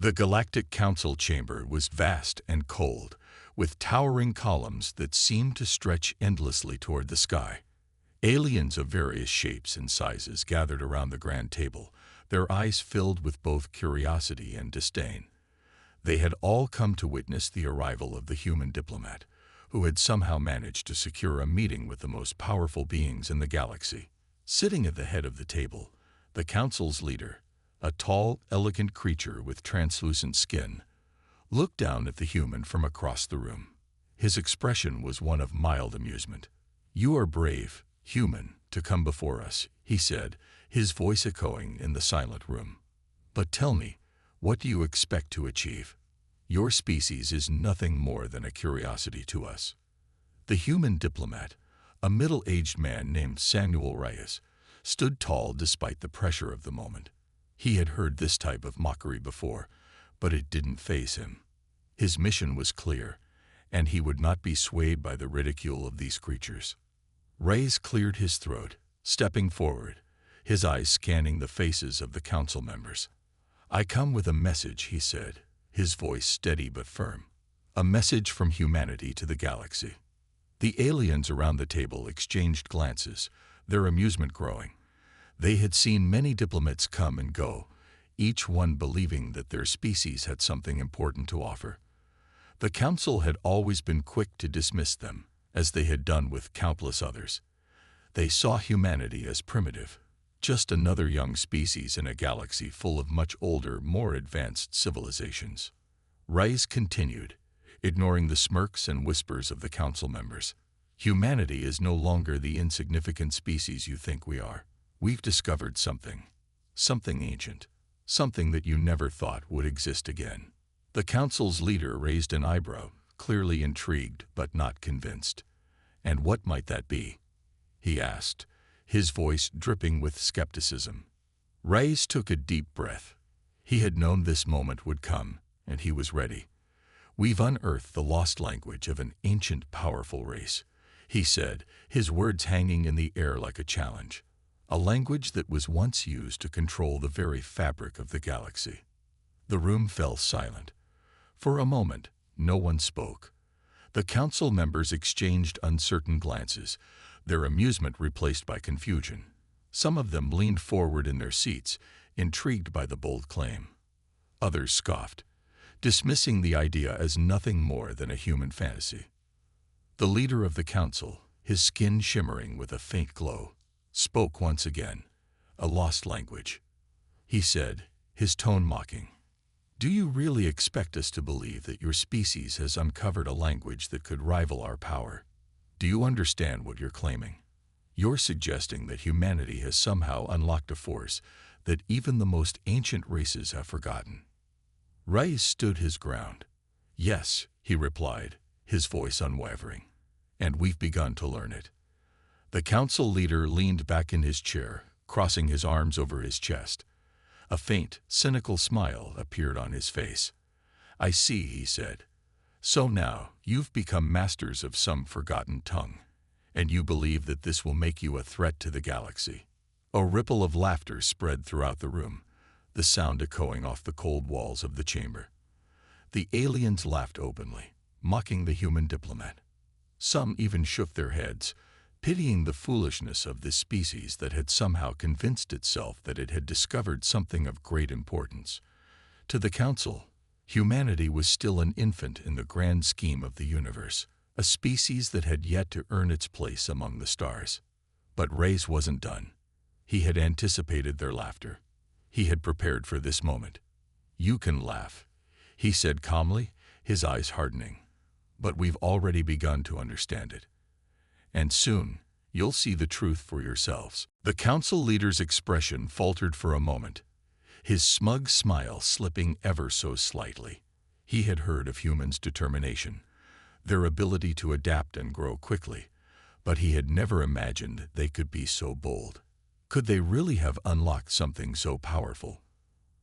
The Galactic Council chamber was vast and cold, with towering columns that seemed to stretch endlessly toward the sky. Aliens of various shapes and sizes gathered around the grand table, their eyes filled with both curiosity and disdain. They had all come to witness the arrival of the human diplomat, who had somehow managed to secure a meeting with the most powerful beings in the galaxy. Sitting at the head of the table, the council's leader, a tall, elegant creature with translucent skin, looked down at the human from across the room. His expression was one of mild amusement. "You are brave, human, to come before us," he said, his voice echoing in the silent room. "But tell me, what do you expect to achieve? Your species is nothing more than a curiosity to us." The human diplomat, a middle-aged man named Samuel Reyes, stood tall despite the pressure of the moment. He had heard this type of mockery before, but it didn't faze him. His mission was clear, and he would not be swayed by the ridicule of these creatures. Reyes cleared his throat, stepping forward, his eyes scanning the faces of the council members. "I come with a message," he said, his voice steady but firm. "A message from humanity to the galaxy." The aliens around the table exchanged glances, their amusement growing. They had seen many diplomats come and go, each one believing that their species had something important to offer. The council had always been quick to dismiss them, as they had done with countless others. They saw humanity as primitive, just another young species in a galaxy full of much older, more advanced civilizations. Reyes continued, ignoring the smirks and whispers of the council members. "Humanity is no longer the insignificant species you think we are. We've discovered something ancient, something that you never thought would exist again." The council's leader raised an eyebrow, clearly intrigued but not convinced. "And what might that be?" he asked, his voice dripping with skepticism. Reyes took a deep breath. He had known this moment would come, and he was ready. "We've unearthed the lost language of an ancient, powerful race," he said, his words hanging in the air like a challenge. "A language that was once used to control the very fabric of the galaxy." The room fell silent. For a moment, no one spoke. The council members exchanged uncertain glances, their amusement replaced by confusion. Some of them leaned forward in their seats, intrigued by the bold claim. Others scoffed, dismissing the idea as nothing more than a human fantasy. The leader of the council, his skin shimmering with a faint glow, spoke once again. "A lost language," he said, his tone mocking. "Do you really expect us to believe that your species has uncovered a language that could rival our power? Do you understand what you're claiming? You're suggesting that humanity has somehow unlocked a force that even the most ancient races have forgotten." Reyes stood his ground. "Yes," he replied, his voice unwavering. "And we've begun to learn it." The council leader leaned back in his chair, crossing his arms over his chest. A faint, cynical smile appeared on his face. "I see," he said. "So now you've become masters of some forgotten tongue, and you believe that this will make you a threat to the galaxy." A ripple of laughter spread throughout the room, the sound echoing off the cold walls of the chamber. The aliens laughed openly, mocking the human diplomat. Some even shook their heads, pitying the foolishness of this species that had somehow convinced itself that it had discovered something of great importance. To the council, humanity was still an infant in the grand scheme of the universe, a species that had yet to earn its place among the stars. But Reyes wasn't done. He had anticipated their laughter. He had prepared for this moment. "You can laugh," he said calmly, his eyes hardening. "But we've already begun to understand it. And soon, you'll see the truth for yourselves." The council leader's expression faltered for a moment, his smug smile slipping ever so slightly. He had heard of humans' determination, their ability to adapt and grow quickly, but he had never imagined they could be so bold. Could they really have unlocked something so powerful?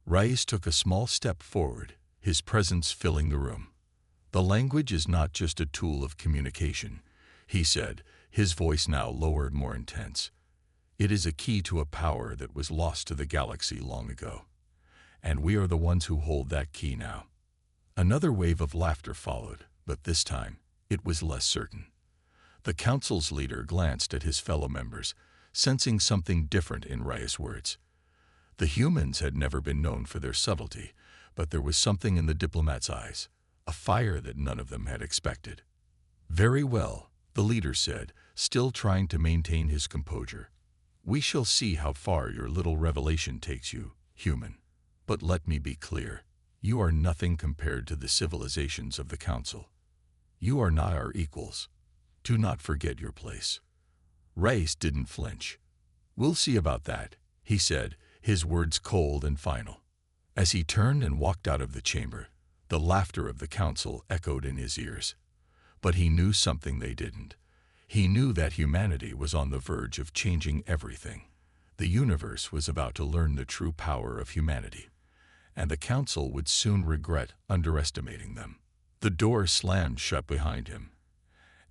Reyes took a small step forward, his presence filling the room. "The language is not just a tool of communication," he said, his voice now lower and more intense. "It is a key to a power that was lost to the galaxy long ago. And we are the ones who hold that key now. Another wave of laughter followed, but this time it was less certain. The council's leader glanced at his fellow members, sensing something different in Rai's words. The humans had never been known for their subtlety, but there was something in the diplomat's eyes, a fire that none of them had expected. "Very well," the leader said, still trying to maintain his composure. "We shall see how far your little revelation takes you, human. But let me be clear. You are nothing compared to the civilizations of the Council. You are not our equals. Do not forget your place." Rais didn't flinch. "We'll see about that," he said, his words cold and final. As he turned and walked out of the chamber, the laughter of the council echoed in his ears. But he knew something they didn't. He knew that humanity was on the verge of changing everything. The universe was about to learn the true power of humanity, and the council would soon regret underestimating them. The door slammed shut behind him,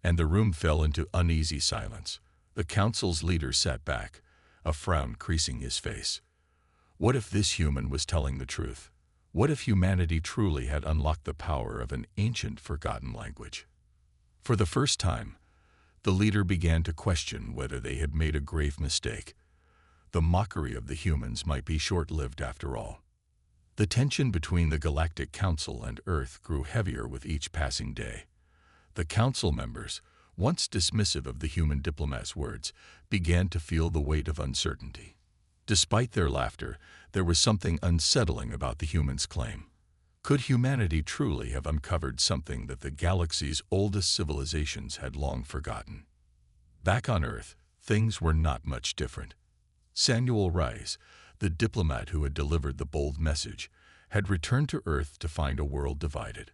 and the room fell into uneasy silence. The council's leader sat back, a frown creasing his face. What if this human was telling the truth? What if humanity truly had unlocked the power of an ancient, forgotten language? For the first time, the leader began to question whether they had made a grave mistake. The mockery of the humans might be short-lived after all. The tension between the Galactic Council and Earth grew heavier with each passing day. The council members, once dismissive of the human diplomat's words, began to feel the weight of uncertainty. Despite their laughter, there was something unsettling about the humans' claim. Could humanity truly have uncovered something that the galaxy's oldest civilizations had long forgotten? Back on Earth, things were not much different. Samuel Rais, the diplomat who had delivered the bold message, had returned to Earth to find a world divided.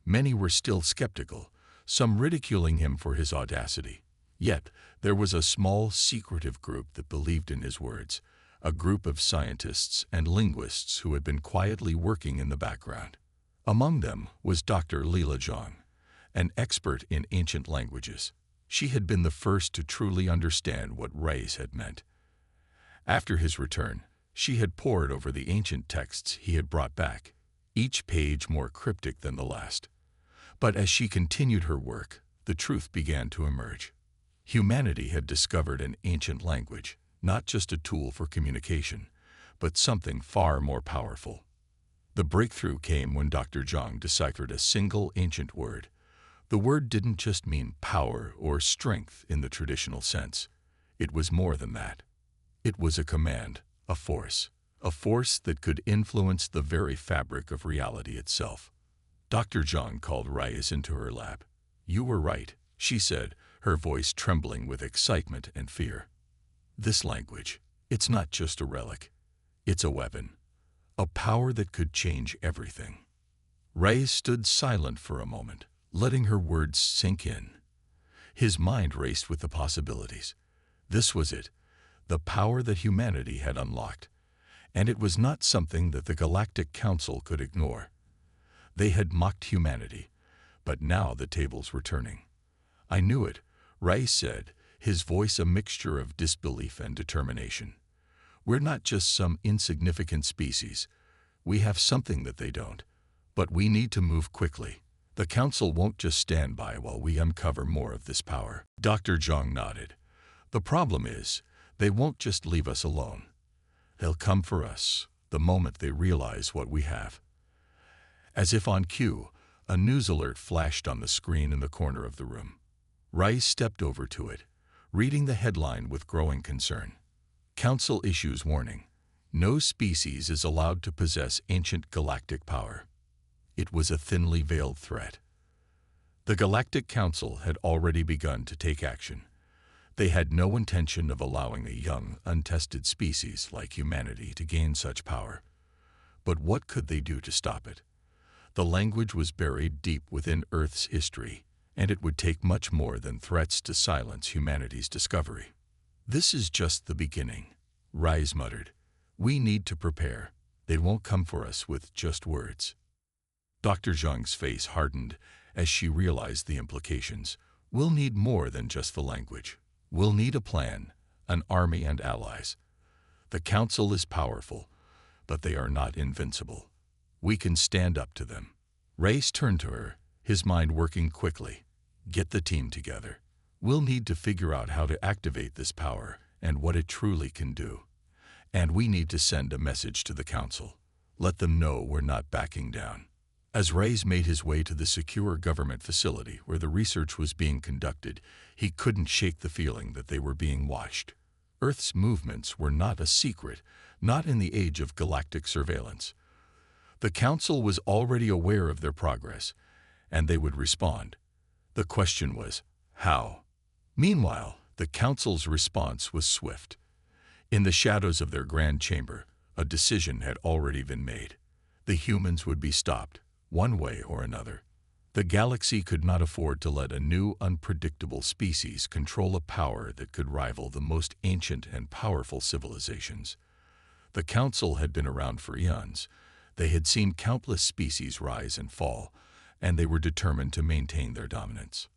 Many were still skeptical, some ridiculing him for his audacity. Yet, there was a small, secretive group that believed in his words, a group of scientists and linguists who had been quietly working in the background. Among them was Dr. Leela Zhang, an expert in ancient languages. She had been the first to truly understand what Rais had meant. After his return, she had pored over the ancient texts he had brought back, each page more cryptic than the last. But as she continued her work, the truth began to emerge. Humanity had discovered an ancient language, not just a tool for communication, but something far more powerful. The breakthrough came when Dr. Zhang deciphered a single ancient word. The word didn't just mean power or strength in the traditional sense. It was more than that. It was a command, a force that could influence the very fabric of reality itself. Dr. Zhang called Rais into her lab. "You were right," she said, her voice trembling with excitement and fear. "This language, it's not just a relic. It's a weapon, a power that could change everything." Rais stood silent for a moment, letting her words sink in. His mind raced with the possibilities. This was it, the power that humanity had unlocked. And it was not something that the Galactic Council could ignore. They had mocked humanity, but now the tables were turning. "I knew it," Rais said, his voice a mixture of disbelief and determination. "We're not just some insignificant species. We have something that they don't. But we need to move quickly. The Council won't just stand by while we uncover more of this power." Dr. Zhang nodded. "The problem is, they won't just leave us alone. They'll come for us the moment they realize what we have." As if on cue, a news alert flashed on the screen in the corner of the room. Rais stepped over to it, reading the headline with growing concern. "Council issues warning. No species is allowed to possess ancient galactic power." It was a thinly veiled threat. The Galactic Council had already begun to take action. They had no intention of allowing a young, untested species like humanity to gain such power. But what could they do to stop it? The language was buried deep within Earth's history, and it would take much more than threats to silence humanity's discovery. "This is just the beginning," Rais muttered. "We need to prepare. They won't come for us with just words." Dr. Zhang's face hardened as she realized the implications. "We'll need more than just the language. We'll need a plan, an army and allies. The Council is powerful, but they are not invincible. We can stand up to them." Reyes turned to her, his mind working quickly. "Get the team together. We'll need to figure out how to activate this power and what it truly can do. And we need to send a message to the Council. Let them know we're not backing down." As Reyes made his way to the secure government facility where the research was being conducted, he couldn't shake the feeling that they were being watched. Earth's movements were not a secret, not in the age of galactic surveillance. The Council was already aware of their progress, and they would respond. The question was, how? Meanwhile, the Council's response was swift. In the shadows of their grand chamber, a decision had already been made. The humans would be stopped, one way or another. The galaxy could not afford to let a new, unpredictable species control a power that could rival the most ancient and powerful civilizations. The Council had been around for eons. They had seen countless species rise and fall, and they were determined to maintain their dominance.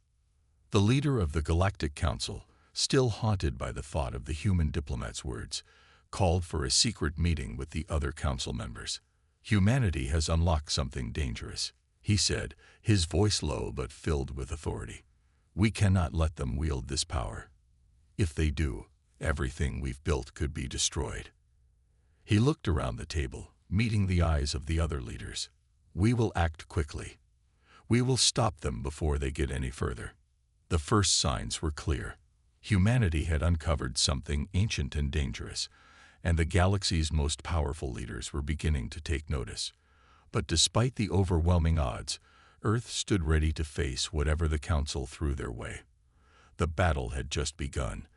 The leader of the Galactic Council, still haunted by the thought of the human diplomat's words, called for a secret meeting with the other council members. "Humanity has unlocked something dangerous," he said, his voice low but filled with authority. "We cannot let them wield this power. If they do, everything we've built could be destroyed." He looked around the table, meeting the eyes of the other leaders. "We will act quickly. We will stop them before they get any further." The first signs were clear. Humanity had uncovered something ancient and dangerous, and the galaxy's most powerful leaders were beginning to take notice. But despite the overwhelming odds, Earth stood ready to face whatever the Council threw their way. The battle had just begun,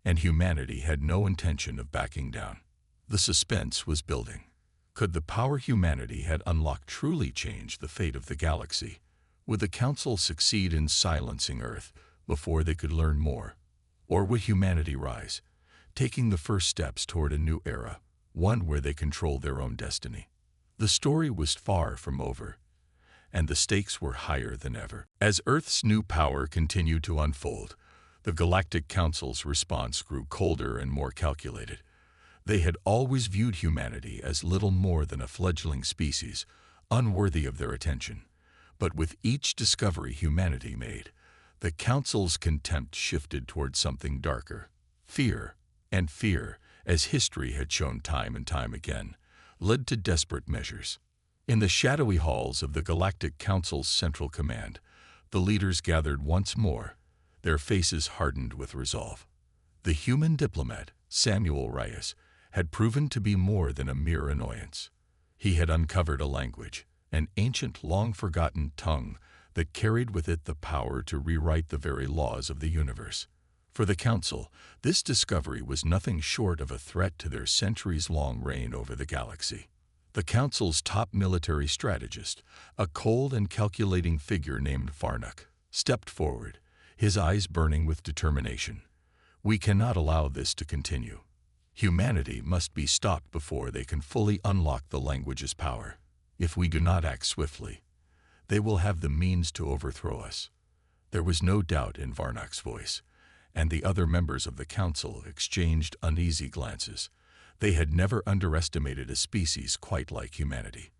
and humanity had no intention of backing down. The suspense was building. Could the power humanity had unlocked truly change the fate of the galaxy? Would the Council succeed in silencing Earth before they could learn more? Or would humanity rise, taking the first steps toward a new era, one where they controlled their own destiny? The story was far from over, and the stakes were higher than ever. As Earth's new power continued to unfold, the Galactic Council's response grew colder and more calculated. They had always viewed humanity as little more than a fledgling species, unworthy of their attention. But with each discovery humanity made, the Council's contempt shifted toward something darker. Fear, and fear, as history had shown time and time again, led to desperate measures. In the shadowy halls of the Galactic Council's Central Command, the leaders gathered once more, their faces hardened with resolve. The human diplomat, Samuel Reyes, had proven to be more than a mere annoyance. He had uncovered a language, an ancient, long-forgotten tongue that carried with it the power to rewrite the very laws of the universe. For the Council, this discovery was nothing short of a threat to their centuries-long reign over the galaxy. The Council's top military strategist, a cold and calculating figure named Varnock, stepped forward, his eyes burning with determination. "We cannot allow this to continue. Humanity must be stopped before they can fully unlock the language's power. If we do not act swiftly, they will have the means to overthrow us." There was no doubt in Varnock's voice, and the other members of the Council exchanged uneasy glances. They had never underestimated a species quite like humanity.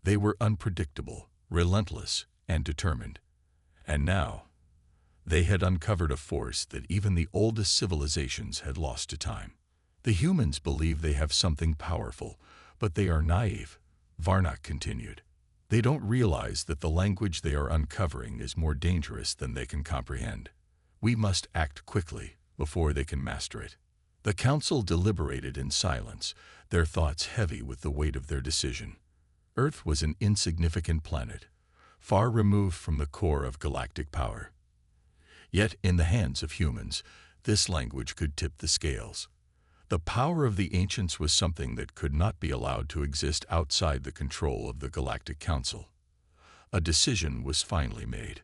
They were unpredictable, relentless, and determined. And now, they had uncovered a force that even the oldest civilizations had lost to time. "The humans believe they have something powerful, but they are naive," Varnock continued. "They don't realize that the language they are uncovering is more dangerous than they can comprehend. We must act quickly before they can master it." The Council deliberated in silence, their thoughts heavy with the weight of their decision. Earth was an insignificant planet, far removed from the core of galactic power. Yet, in the hands of humans, this language could tip the scales. The power of the ancients was something that could not be allowed to exist outside the control of the Galactic Council. A decision was finally made.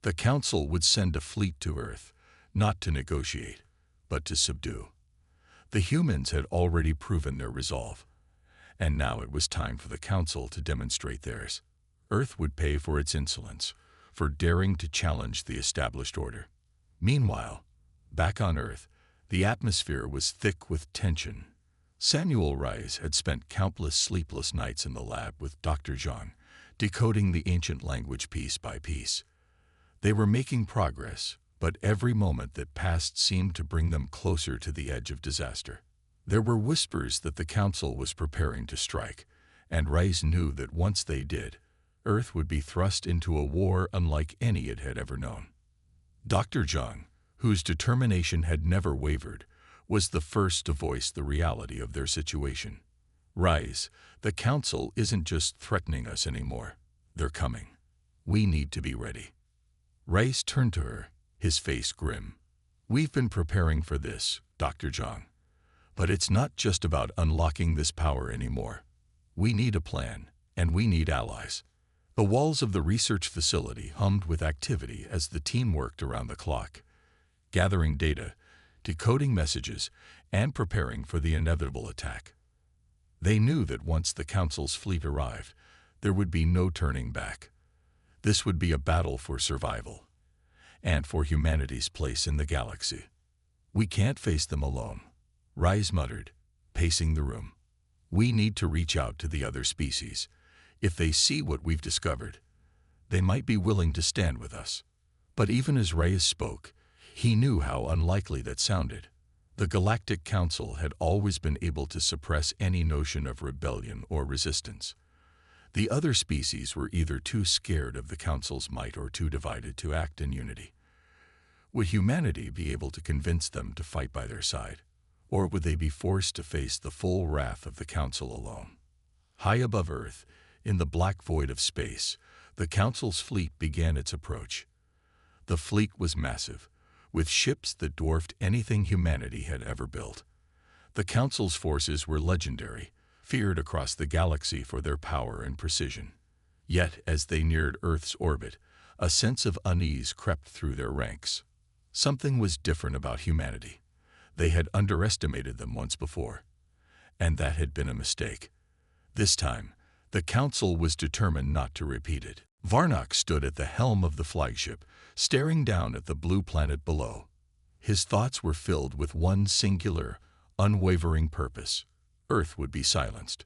The Council would send a fleet to Earth, not to negotiate, but to subdue. The humans had already proven their resolve, and now it was time for the Council to demonstrate theirs. Earth would pay for its insolence, for daring to challenge the established order. Meanwhile, back on Earth, the atmosphere was thick with tension. Samuel Rise had spent countless sleepless nights in the lab with Dr. Zhang, decoding the ancient language piece by piece. They were making progress, but every moment that passed seemed to bring them closer to the edge of disaster. There were whispers that the Council was preparing to strike, and Rise knew that once they did, Earth would be thrust into a war unlike any it had ever known. Dr. Zhang, whose determination had never wavered, was the first to voice the reality of their situation. Rise, the Council isn't just threatening us anymore. They're coming. We need to be ready. Rise turned to her, his face grim. We've been preparing for this, Dr. Zhang. But it's not just about unlocking this power anymore. We need a plan, and we need allies. The walls of the research facility hummed with activity as the team worked around the clock, gathering data, decoding messages, and preparing for the inevitable attack. They knew that once the Council's fleet arrived, there would be no turning back. This would be a battle for survival, and for humanity's place in the galaxy. We can't face them alone, Rise muttered, pacing the room. We need to reach out to the other species. If they see what we've discovered, they might be willing to stand with us. But even as Rise spoke, he knew how unlikely that sounded. The Galactic Council had always been able to suppress any notion of rebellion or resistance. The other species were either too scared of the Council's might or too divided to act in unity. Would humanity be able to convince them to fight by their side? Or would they be forced to face the full wrath of the Council alone? High above Earth, in the black void of space, the Council's fleet began its approach. The fleet was massive, with ships that dwarfed anything humanity had ever built. The Council's forces were legendary, feared across the galaxy for their power and precision. Yet, as they neared Earth's orbit, a sense of unease crept through their ranks. Something was different about humanity. They had underestimated them once before, and that had been a mistake. This time, the Council was determined not to repeat it. Varnock stood at the helm of the flagship, staring down at the blue planet below. His thoughts were filled with one singular, unwavering purpose. Earth would be silenced.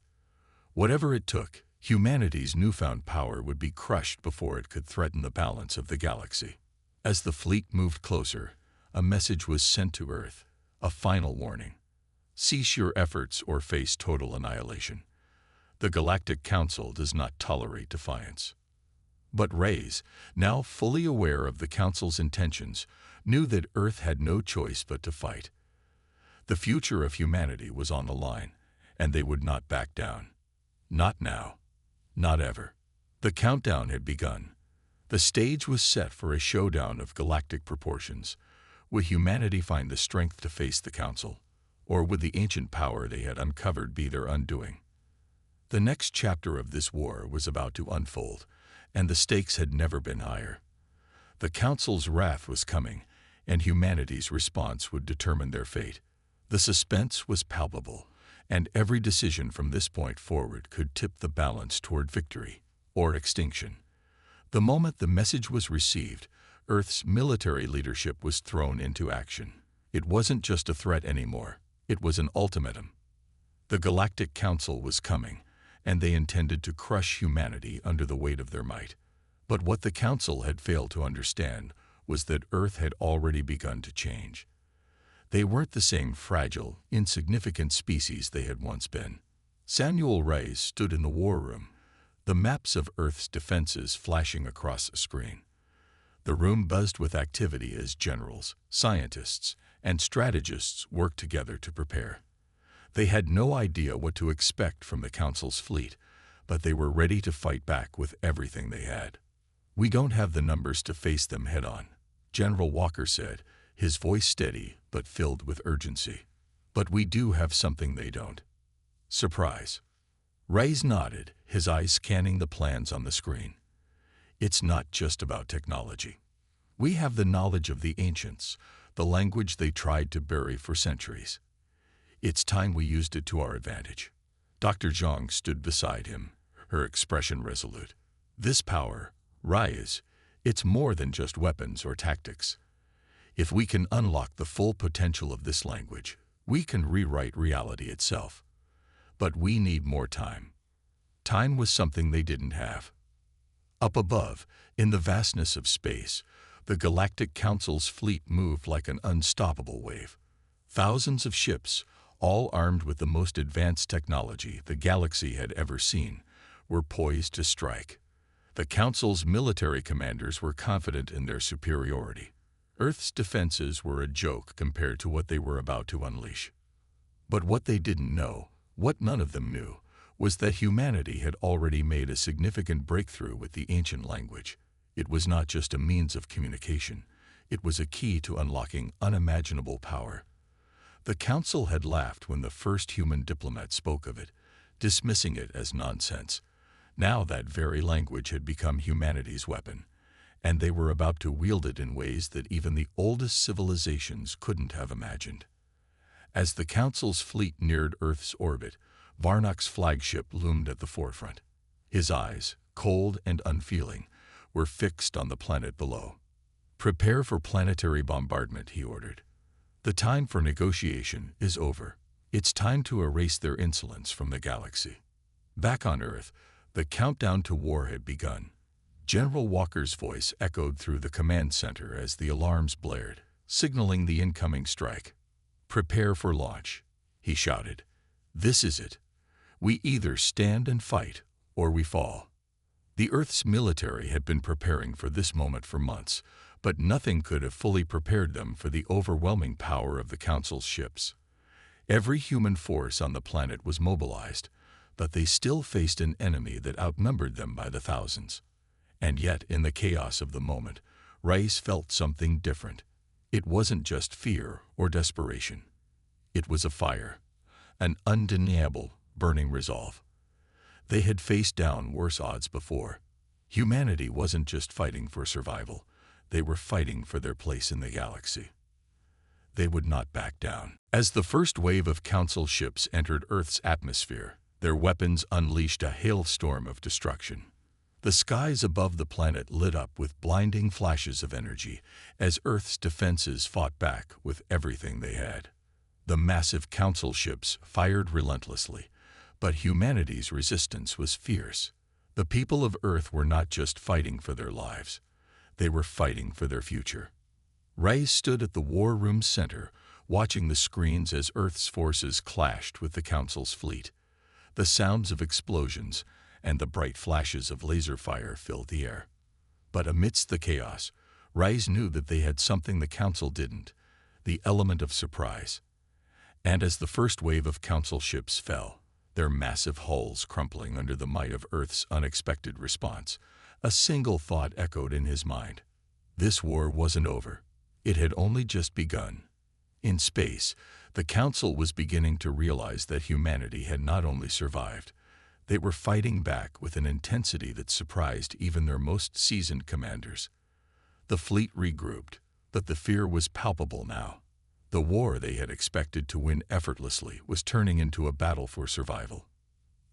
Whatever it took, humanity's newfound power would be crushed before it could threaten the balance of the galaxy. As the fleet moved closer, a message was sent to Earth, a final warning. Cease your efforts or face total annihilation. The Galactic Council does not tolerate defiance. But Rise, now fully aware of the Council's intentions, knew that Earth had no choice but to fight. The future of humanity was on the line, and they would not back down. Not now. Not ever. The countdown had begun. The stage was set for a showdown of galactic proportions. Would humanity find the strength to face the Council, or would the ancient power they had uncovered be their undoing? The next chapter of this war was about to unfold, and the stakes had never been higher. The Council's wrath was coming, and humanity's response would determine their fate. The suspense was palpable, and every decision from this point forward could tip the balance toward victory or extinction. The moment the message was received, Earth's military leadership was thrown into action. It wasn't just a threat anymore, it was an ultimatum. The Galactic Council was coming, and they intended to crush humanity under the weight of their might. But what the Council had failed to understand was that Earth had already begun to change. They weren't the same fragile, insignificant species they had once been. Samuel Rise stood in the war room, the maps of Earth's defenses flashing across a screen. The room buzzed with activity as generals, scientists, and strategists worked together to prepare. They had no idea what to expect from the Council's fleet, but they were ready to fight back with everything they had. We don't have the numbers to face them head-on, General Walker said, his voice steady but filled with urgency. But we do have something they don't. Surprise. Rise nodded, his eyes scanning the plans on the screen. It's not just about technology. We have the knowledge of the ancients, the language they tried to bury for centuries. It's time we used it to our advantage. Dr. Zhang stood beside him, her expression resolute. This power, Rise, it's more than just weapons or tactics. If we can unlock the full potential of this language, we can rewrite reality itself. But we need more time. Time was something they didn't have. Up above, in the vastness of space, the Galactic Council's fleet moved like an unstoppable wave. Thousands of ships, all armed with the most advanced technology the galaxy had ever seen, were poised to strike. The Council's military commanders were confident in their superiority. Earth's defenses were a joke compared to what they were about to unleash. But what they didn't know, what none of them knew, was that humanity had already made a significant breakthrough with the ancient language. It was not just a means of communication, it was a key to unlocking unimaginable power. The Council had laughed when the first human diplomat spoke of it, dismissing it as nonsense. Now that very language had become humanity's weapon, and they were about to wield it in ways that even the oldest civilizations couldn't have imagined. As the Council's fleet neared Earth's orbit, Varnak's flagship loomed at the forefront. His eyes, cold and unfeeling, were fixed on the planet below. "Prepare for planetary bombardment," he ordered. "The time for negotiation is over. It's time to erase their insolence from the galaxy." Back on Earth, the countdown to war had begun. General Walker's voice echoed through the command center as the alarms blared, signaling the incoming strike. "Prepare for launch," he shouted. "This is it. We either stand and fight, or we fall." The Earth's military had been preparing for this moment for months, but nothing could have fully prepared them for the overwhelming power of the Council's ships. Every human force on the planet was mobilized, but they still faced an enemy that outnumbered them by the thousands. And yet, in the chaos of the moment, Rice felt something different. It wasn't just fear or desperation. It was a fire, an undeniable, burning resolve. They had faced down worse odds before. Humanity wasn't just fighting for survival. They were fighting for their place in the galaxy. They would not back down. As the first wave of Council ships entered Earth's atmosphere, their weapons unleashed a hailstorm of destruction. The skies above the planet lit up with blinding flashes of energy as Earth's defenses fought back with everything they had. The massive Council ships fired relentlessly, but humanity's resistance was fierce. The people of Earth were not just fighting for their lives. They were fighting for their future. Ray stood at the war room's center, watching the screens as Earth's forces clashed with the Council's fleet. The sounds of explosions and the bright flashes of laser fire filled the air. But amidst the chaos, Rise knew that they had something the Council didn't, the element of surprise. And as the first wave of Council ships fell, their massive hulls crumpling under the might of Earth's unexpected response, a single thought echoed in his mind. This war wasn't over. It had only just begun. In space, the Council was beginning to realize that humanity had not only survived, they were fighting back with an intensity that surprised even their most seasoned commanders. The fleet regrouped, but the fear was palpable now. The war they had expected to win effortlessly was turning into a battle for survival.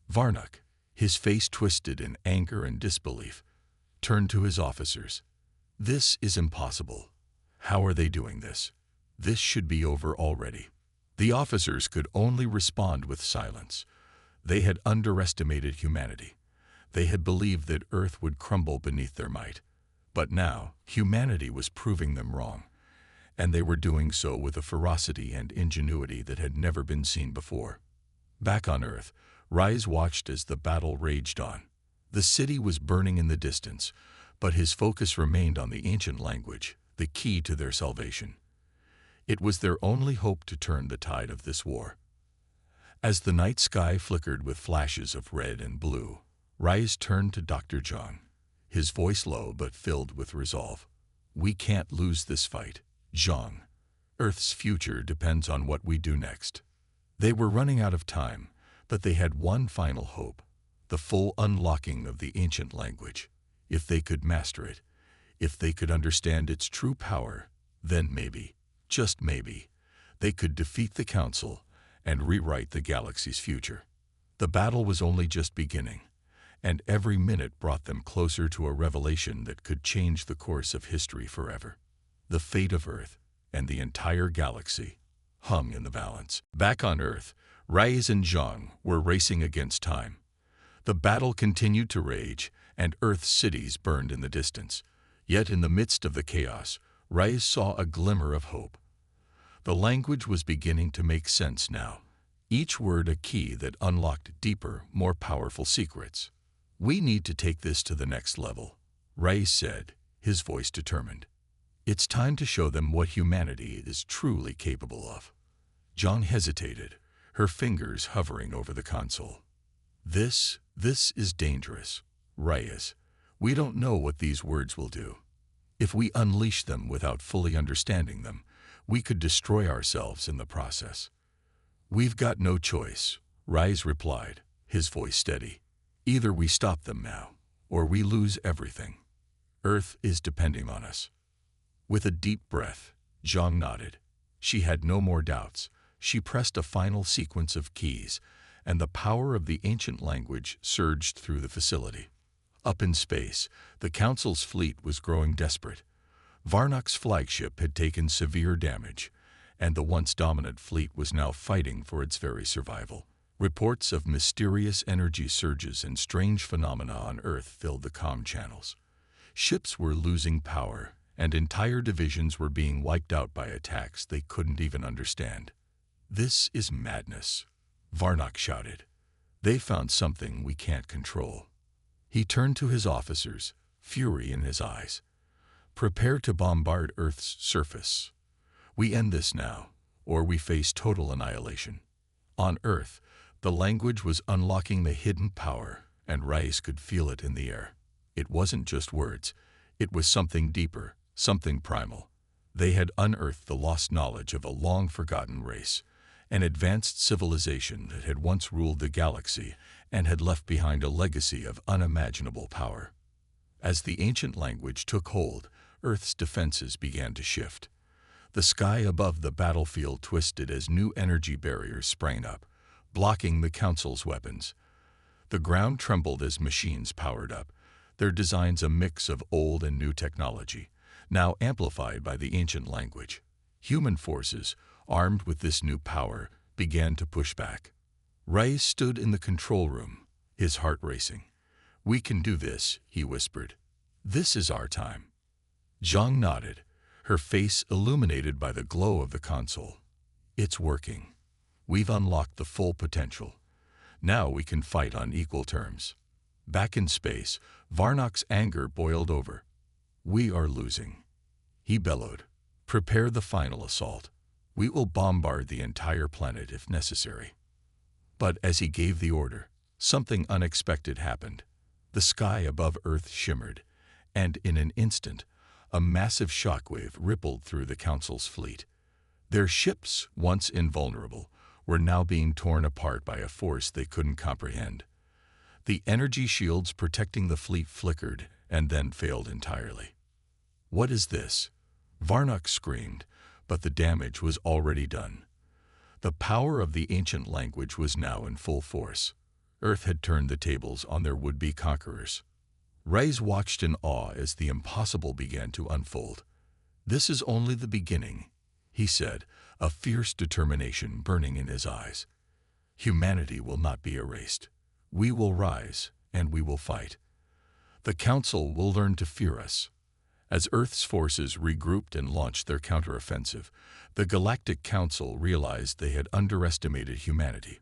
Varnak, his face twisted in anger and disbelief, turned to his officers. "This is impossible. How are they doing this? This should be over already." The officers could only respond with silence. They had underestimated humanity. They had believed that Earth would crumble beneath their might. But now, humanity was proving them wrong, and they were doing so with a ferocity and ingenuity that had never been seen before. Back on Earth, Rise watched as the battle raged on. The city was burning in the distance, but his focus remained on the ancient language, the key to their salvation. It was their only hope to turn the tide of this war. As the night sky flickered with flashes of red and blue, Rise turned to Dr. John, his voice low but filled with resolve. "We can't lose this fight, Zhang. Earth's future depends on what we do next." They were running out of time, but they had one final hope, the full unlocking of the ancient language. If they could master it, if they could understand its true power, then maybe, just maybe, they could defeat the Council and rewrite the galaxy's future. The battle was only just beginning, and every minute brought them closer to a revelation that could change the course of history forever. The fate of Earth and the entire galaxy hung in the balance. Back on Earth, Reyes and Zhang were racing against time. The battle continued to rage, and Earth's cities burned in the distance. Yet in the midst of the chaos, Reyes saw a glimmer of hope. The language was beginning to make sense now, each word a key that unlocked deeper, more powerful secrets. "We need to take this to the next level," Reyes said, his voice determined. "It's time to show them what humanity is truly capable of." Zhang hesitated, her fingers hovering over the console. This is dangerous, Reyes. We don't know what these words will do. If we unleash them without fully understanding them, we could destroy ourselves in the process." "We've got no choice," Reyes replied, his voice steady. "Either we stop them now, or we lose everything. Earth is depending on us." With a deep breath, Zhang nodded. She had no more doubts. She pressed a final sequence of keys, and the power of the ancient language surged through the facility. Up in space, the Council's fleet was growing desperate. Varnok's flagship had taken severe damage, and the once dominant fleet was now fighting for its very survival. Reports of mysterious energy surges and strange phenomena on Earth filled the comm channels. Ships were losing power, and entire divisions were being wiped out by attacks they couldn't even understand. "This is madness," Varnok shouted. "They found something we can't control." He turned to his officers, fury in his eyes. "Prepare to bombard Earth's surface. We end this now, or we face total annihilation." On Earth, the language was unlocking the hidden power, and Reyes could feel it in the air. It wasn't just words. It was something deeper, something primal. They had unearthed the lost knowledge of a long-forgotten race, an advanced civilization that had once ruled the galaxy and had left behind a legacy of unimaginable power. As the ancient language took hold, Earth's defenses began to shift. The sky above the battlefield twisted as new energy barriers sprang up, blocking the Council's weapons. The ground trembled as machines powered up, their designs a mix of old and new technology, now amplified by the ancient language. Human forces, armed with this new power, began to push back. Reyes stood in the control room, his heart racing. "We can do this," he whispered. "This is our time." Zhang nodded, her face illuminated by the glow of the console. "It's working. We've unlocked the full potential. Now we can fight on equal terms." Back in space, Varnok's anger boiled over. "We are losing," he bellowed. "Prepare the final assault. We will bombard the entire planet if necessary." But as he gave the order, something unexpected happened. The sky above Earth shimmered, and in an instant, a massive shockwave rippled through the Council's fleet. Their ships, once invulnerable, were now being torn apart by a force they couldn't comprehend. The energy shields protecting the fleet flickered and then failed entirely. "What is this?" Varnok screamed, but the damage was already done. The power of the ancient language was now in full force. Earth had turned the tables on their would-be conquerors. Reyes watched in awe as the impossible began to unfold. "This is only the beginning," he said, a fierce determination burning in his eyes. "Humanity will not be erased. We will rise, and we will fight. The Council will learn to fear us." As Earth's forces regrouped and launched their counteroffensive, the Galactic Council realized they had underestimated humanity.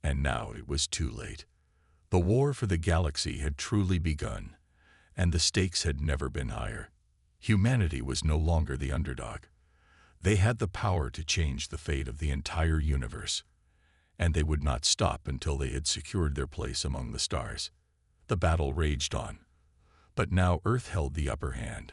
And now it was too late. The war for the galaxy had truly begun, and the stakes had never been higher. Humanity was no longer the underdog. They had the power to change the fate of the entire universe, and they would not stop until they had secured their place among the stars. The battle raged on. But now Earth held the upper hand.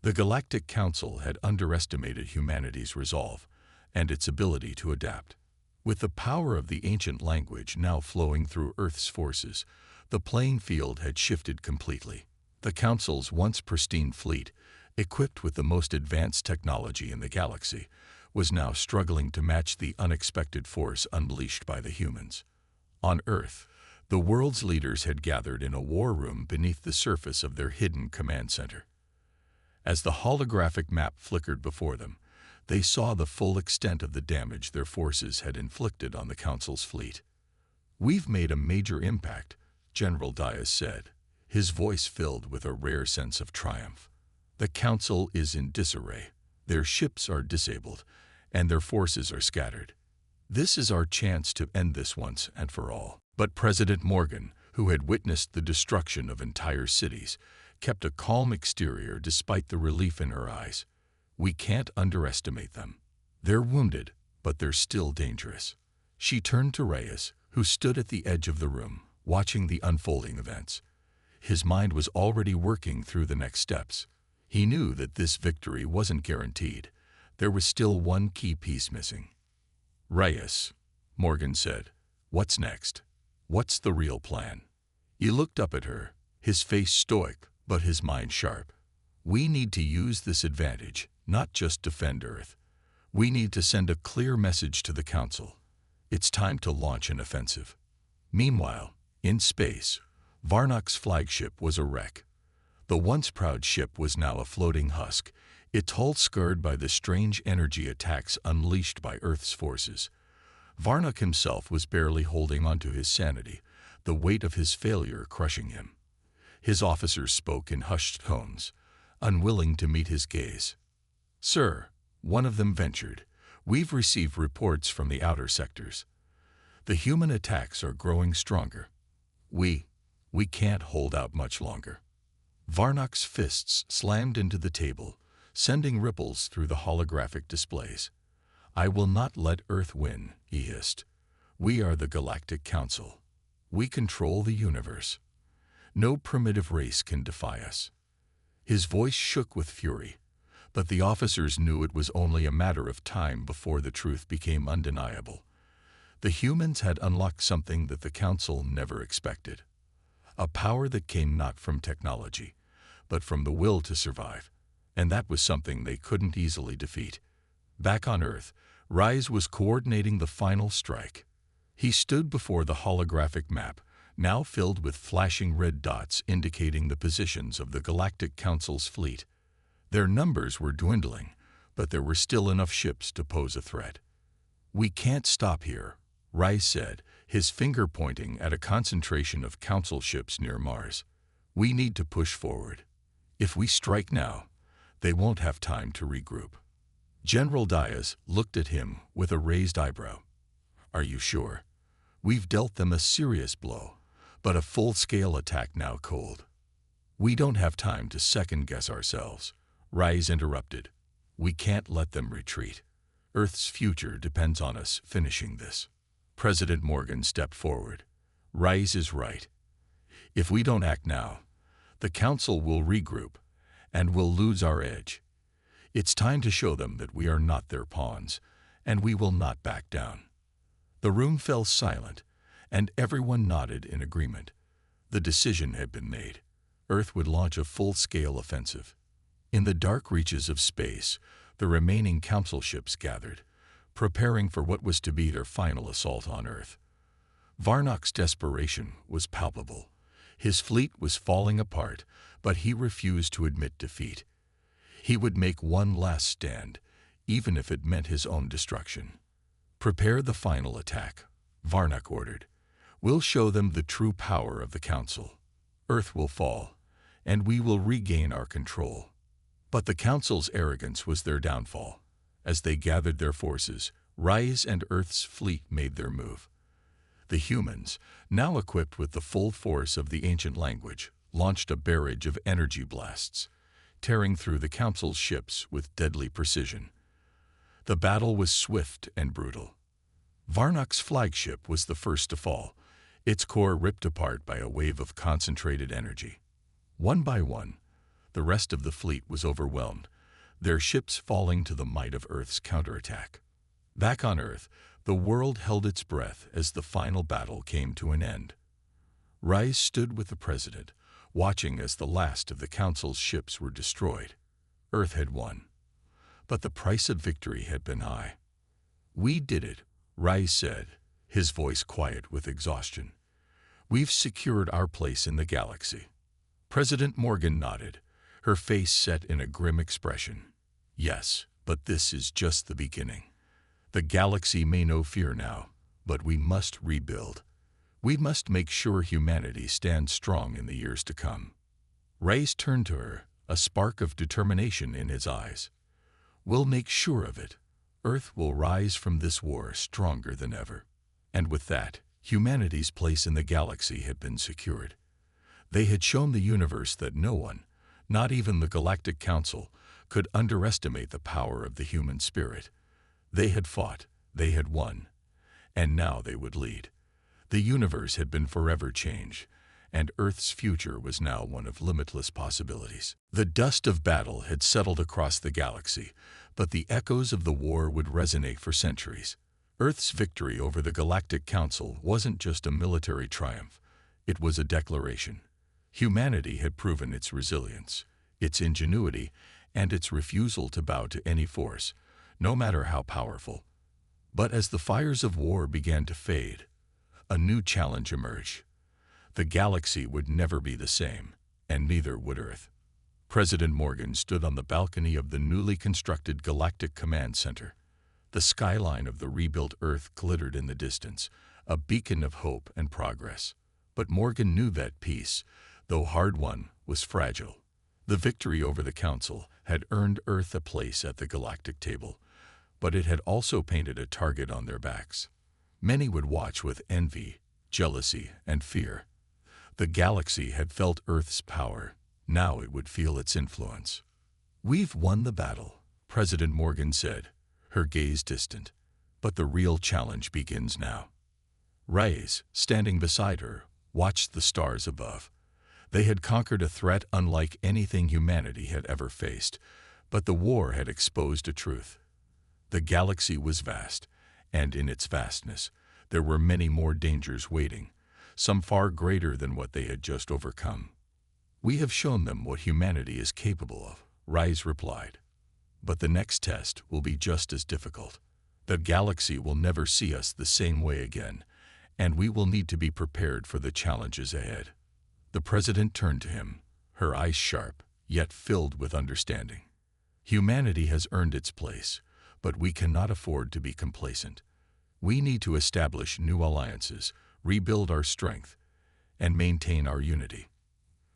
The Galactic Council had underestimated humanity's resolve and its ability to adapt. With the power of the ancient language now flowing through Earth's forces, the playing field had shifted completely. The Council's once pristine fleet, equipped with the most advanced technology in the galaxy, was now struggling to match the unexpected force unleashed by the humans. On Earth, the world's leaders had gathered in a war room beneath the surface of their hidden command center. As the holographic map flickered before them, They saw the full extent of the damage their forces had inflicted on the Council's fleet. "We've made a major impact," General Diaz said, his voice filled with a rare sense of triumph. "The Council is in disarray. Their ships are disabled, and their forces are scattered. This is our chance to end this once and for all." But President Morgan, who had witnessed the destruction of entire cities, kept a calm exterior despite the relief in her eyes. "We can't underestimate them. They're wounded, but they're still dangerous." She turned to Reyes, who stood at the edge of the room, watching the unfolding events. His mind was already working through the next steps. He knew that this victory wasn't guaranteed. There was still one key piece missing. "Reyes," Morgan said, "what's next? What's the real plan?" He looked up at her, his face stoic, but his mind sharp. "We need to use this advantage, not just defend Earth. We need to send a clear message to the Council. It's time to launch an offensive." Meanwhile, in space, Varnok's flagship was a wreck. The once proud ship was now a floating husk, its hull scarred by the strange energy attacks unleashed by Earth's forces. Varnok himself was barely holding onto his sanity, the weight of his failure crushing him. His officers spoke in hushed tones, unwilling to meet his gaze. "Sir," one of them ventured, "we've received reports from the outer sectors. The human attacks are growing stronger. We can't hold out much longer." Varnok's fists slammed into the table, sending ripples through the holographic displays. "I will not let Earth win," he hissed. "We are the Galactic Council. We control the universe. No primitive race can defy us." His voice shook with fury, but the officers knew it was only a matter of time before the truth became undeniable. The humans had unlocked something that the Council never expected. A power that came not from technology, but from the will to survive, and that was something they couldn't easily defeat. Back on Earth, Reyes was coordinating the final strike. He stood before the holographic map, now filled with flashing red dots indicating the positions of the Galactic Council's fleet. Their numbers were dwindling, but there were still enough ships to pose a threat. "We can't stop here," Reyes said, his finger pointing at a concentration of Council ships near Mars. "We need to push forward. If we strike now, they won't have time to regroup." General Diaz looked at him with a raised eyebrow. "Are you sure? We've dealt them a serious blow, but a full-scale attack now cold." "We don't have time to second-guess ourselves," Reyes interrupted. "We can't let them retreat. Earth's future depends on us finishing this." President Morgan stepped forward. "Reyes is right. If we don't act now, the Council will regroup, and we'll lose our edge. It's time to show them that we are not their pawns, and we will not back down." The room fell silent, and everyone nodded in agreement. The decision had been made. Earth would launch a full-scale offensive. In the dark reaches of space, the remaining Council ships gathered, preparing for what was to be their final assault on Earth. Varnok's desperation was palpable. His fleet was falling apart, but he refused to admit defeat. He would make one last stand, even if it meant his own destruction. "Prepare the final attack," Varnok ordered. "We'll show them the true power of the Council. Earth will fall, and we will regain our control." But the Council's arrogance was their downfall. As they gathered their forces, Reyes and Earth's fleet made their move. The humans, now equipped with the full force of the ancient language, launched a barrage of energy blasts, tearing through the Council's ships with deadly precision. The battle was swift and brutal. Varnok's flagship was the first to fall, its core ripped apart by a wave of concentrated energy. One by one, the rest of the fleet was overwhelmed, their ships falling to the might of Earth's counterattack. Back on Earth, the world held its breath as the final battle came to an end. Reyes stood with the President, watching as the last of the Council's ships were destroyed. Earth had won, but the price of victory had been high. "We did it," Reyes said, his voice quiet with exhaustion. "We've secured our place in the galaxy." President Morgan nodded, her face set in a grim expression. "Yes, But this is just the beginning. The galaxy may know fear now, but we must rebuild. We must make sure humanity stands strong in the years to come. Reyes turned to her, a spark of determination in his eyes. We'll make sure of it. Earth will rise from this war stronger than ever. And with that, humanity's place in the galaxy had been secured. They had shown the universe that no one, not even the Galactic Council, could underestimate the power of the human spirit. They had fought, they had won, and now they would lead. The universe had been forever changed, and Earth's future was now one of limitless possibilities. The dust of battle had settled across the galaxy, but the echoes of the war would resonate for centuries. Earth's victory over the Galactic Council wasn't just a military triumph, it was a declaration. Humanity had proven its resilience, its ingenuity, and its refusal to bow to any force, no matter how powerful. But as the fires of war began to fade, a new challenge emerged. The galaxy would never be the same, and neither would Earth. President Morgan stood on the balcony of the newly constructed Galactic Command Center. The skyline of the rebuilt Earth glittered in the distance, a beacon of hope and progress. But Morgan knew that peace, though hard-won, was fragile. The victory over the Council had earned Earth a place at the galactic table, but it had also painted a target on their backs. Many would watch with envy, jealousy, and fear. The galaxy had felt Earth's power. Now it would feel its influence. "We've won the battle," President Morgan said, her gaze distant. "But the real challenge begins now." Reyes, standing beside her, watched the stars above. They had conquered a threat unlike anything humanity had ever faced, but the war had exposed a truth. The galaxy was vast, and in its vastness, there were many more dangers waiting, some far greater than what they had just overcome. "We have shown them what humanity is capable of," Reyes replied. "But the next test will be just as difficult. The galaxy will never see us the same way again, and we will need to be prepared for the challenges ahead." The president turned to him, her eyes sharp, yet filled with understanding. "Humanity has earned its place, but we cannot afford to be complacent. We need to establish new alliances, rebuild our strength, and maintain our unity.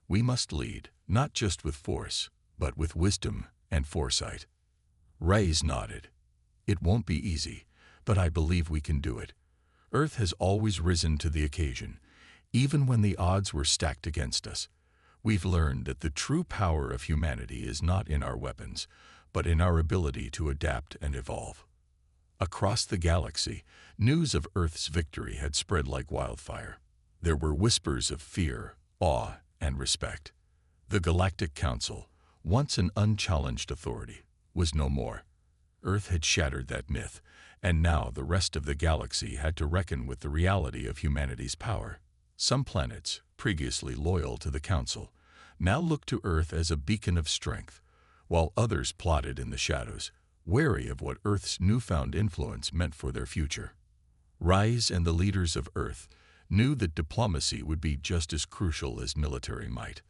We must lead, not just with force, but with wisdom and foresight." Reyes nodded. "It won't be easy, but I believe we can do it. Earth has always risen to the occasion, even when the odds were stacked against us. We've learned that the true power of humanity is not in our weapons, but in our ability to adapt and evolve." Across the galaxy, news of Earth's victory had spread like wildfire. There were whispers of fear, awe, and respect. The Galactic Council, once an unchallenged authority, was no more. Earth had shattered that myth, and now the rest of the galaxy had to reckon with the reality of humanity's power. Some planets, previously loyal to the Council, now looked to Earth as a beacon of strength, while others plotted in the shadows, wary of what Earth's newfound influence meant for their future. Reyes and the leaders of Earth knew that diplomacy would be just as crucial as military might.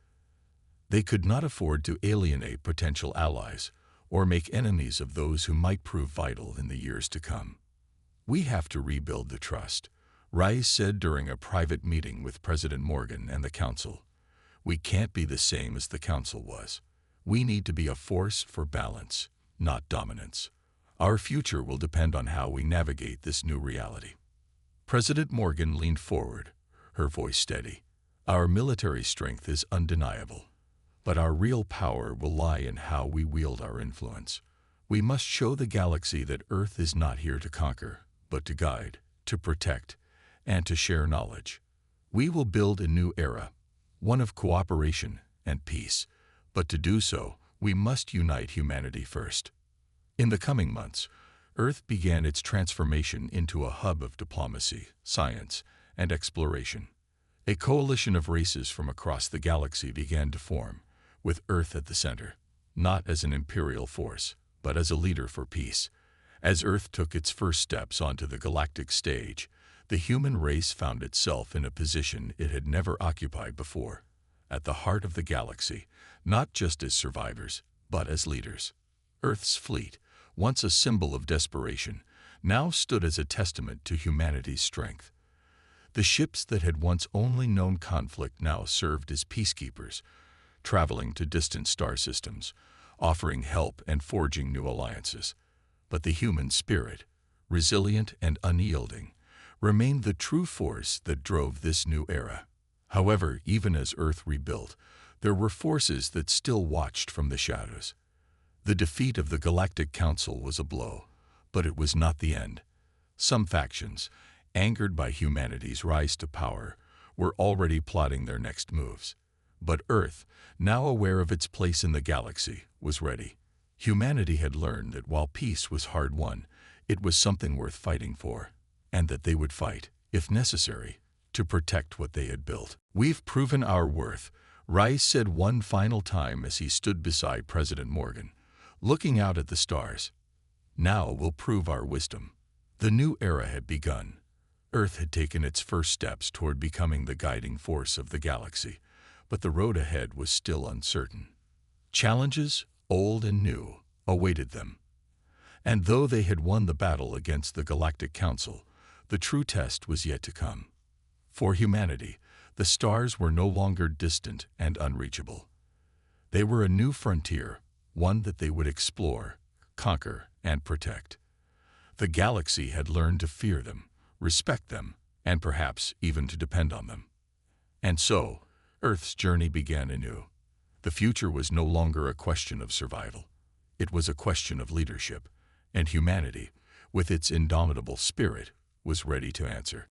They could not afford to alienate potential allies or make enemies of those who might prove vital in the years to come. "We have to rebuild the trust," Reyes said during a private meeting with President Morgan and the Council. "We can't be the same as the Council was. We need to be a force for balance, not dominance. Our future will depend on how we navigate this new reality." President Morgan leaned forward, her voice steady. "Our military strength is undeniable, but our real power will lie in how we wield our influence. We must show the galaxy that Earth is not here to conquer, but to guide, to protect, and to share knowledge. We will build a new era, one of cooperation and peace, but to do so, we must unite humanity first." In the coming months, Earth began its transformation into a hub of diplomacy, science, and exploration. A coalition of races from across the galaxy began to form, with Earth at the center, not as an imperial force, but as a leader for peace. As Earth took its first steps onto the galactic stage, the human race found itself in a position it had never occupied before, at the heart of the galaxy, not just as survivors, but as leaders. Earth's fleet, once a symbol of desperation, now stood as a testament to humanity's strength. The ships that had once only known conflict now served as peacekeepers, traveling to distant star systems, offering help and forging new alliances. But the human spirit, resilient and unyielding, remained the true force that drove this new era. However, even as Earth rebuilt, there were forces that still watched from the shadows. The defeat of the Galactic Council was a blow, but it was not the end. Some factions, angered by humanity's rise to power, were already plotting their next moves. But Earth, now aware of its place in the galaxy, was ready. Humanity had learned that while peace was hard-won, it was something worth fighting for, and that they would fight, if necessary, to protect what they had built. "We've proven our worth," Rice said one final time as he stood beside President Morgan, looking out at the stars. "Now we'll prove our wisdom." The new era had begun. Earth had taken its first steps toward becoming the guiding force of the galaxy, but the road ahead was still uncertain. Challenges, old and new, awaited them. And though they had won the battle against the Galactic Council, the true test was yet to come. For humanity, the stars were no longer distant and unreachable. They were a new frontier, one that they would explore, conquer, and protect. The galaxy had learned to fear them, respect them, and perhaps even to depend on them. And so, Earth's journey began anew. The future was no longer a question of survival. It was a question of leadership, and humanity, with its indomitable spirit, was ready to answer.